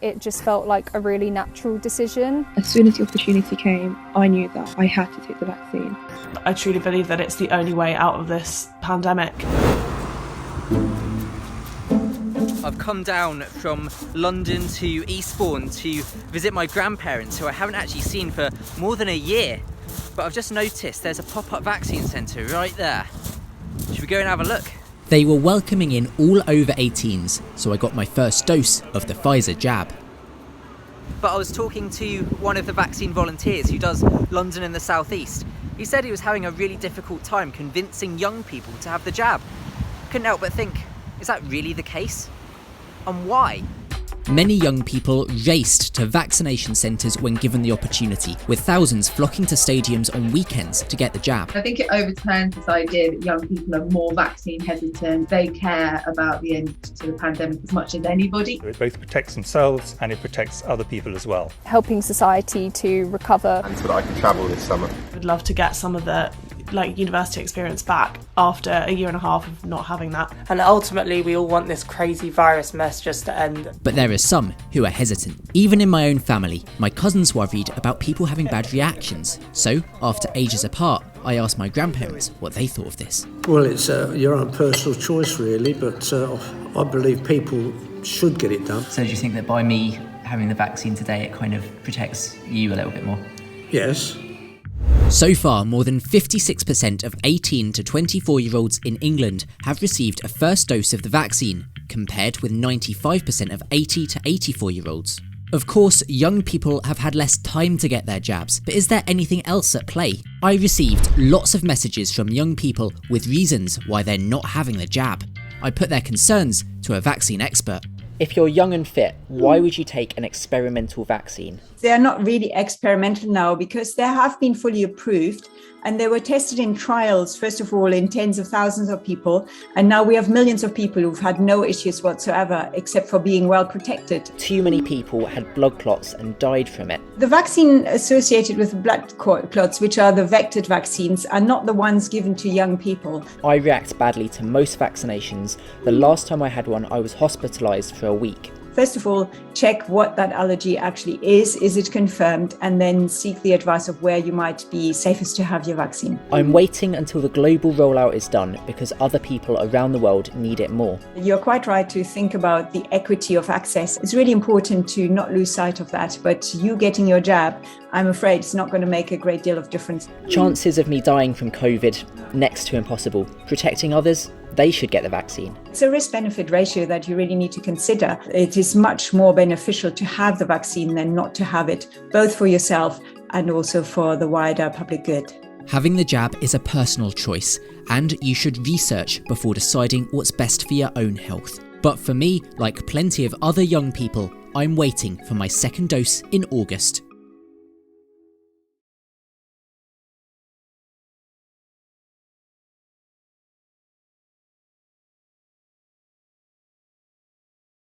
it just felt like a really natural decision. As soon as the opportunity came, I knew that I had to take the vaccine. I truly believe that it's the only way out of this pandemic. I've come down from London to Eastbourne to visit my grandparents, who I haven't actually seen for more than a year. But I've just noticed there's a pop-up vaccine centre right there. Should we go and have a look? They were welcoming in all over 18s, so I got my first dose of the Pfizer jab. But I was talking to one of the vaccine volunteers who does London and the South East. He said he was having a really difficult time convincing young people to have the jab. Couldn't help but think, is that really the case? And why? Many young people raced to vaccination centres when given the opportunity, with thousands flocking to stadiums on weekends to get the jab. I think it overturns this idea that young people are more vaccine hesitant. They care about the end to the pandemic as much as anybody. It both protects themselves and it protects other people as well. Helping society to recover. And so that I can travel this summer. I'd love to get some of the university experience back after a year and a half of not having that. And ultimately we all want this crazy virus mess just to end. But there are some who are hesitant. Even in my own family, my cousins worried about people having bad reactions. So, after ages apart, I asked my grandparents what they thought of this. Well, it's your own personal choice really, but I believe people should get it done. So do you think that by me having the vaccine today, it kind of protects you a little bit more? Yes. So far, more than 56% of 18 to 24-year-olds in England have received a first dose of the vaccine, compared with 95% of 80 to 84-year-olds. Of course, young people have had less time to get their jabs, but is there anything else at play? I received lots of messages from young people with reasons why they're not having the jab. I put their concerns to a vaccine expert. If you're young and fit, why would you take an experimental vaccine? They're not really experimental now because they have been fully approved and they were tested in trials, first of all, in tens of thousands of people. And now we have millions of people who've had no issues whatsoever, except for being well protected. Too many people had blood clots and died from it. The vaccine associated with blood clots, which are the vectored vaccines, are not the ones given to young people. I react badly to most vaccinations. The last time I had one, I was hospitalised for a week. First of all, check what that allergy actually is it confirmed, and then seek the advice of where you might be safest to have your vaccine. I'm waiting until the global rollout is done because other people around the world need it more. You're quite right to think about the equity of access. It's really important to not lose sight of that, but you getting your jab, I'm afraid it's not going to make a great deal of difference. Chances of me dying from COVID, next to impossible. Protecting others, they should get the vaccine. It's a risk-benefit ratio that you really need to consider. It is much more beneficial to have the vaccine than not to have it, both for yourself and also for the wider public good. Having the jab is a personal choice, and you should research before deciding what's best for your own health. But for me, like plenty of other young people, I'm waiting for my second dose in August.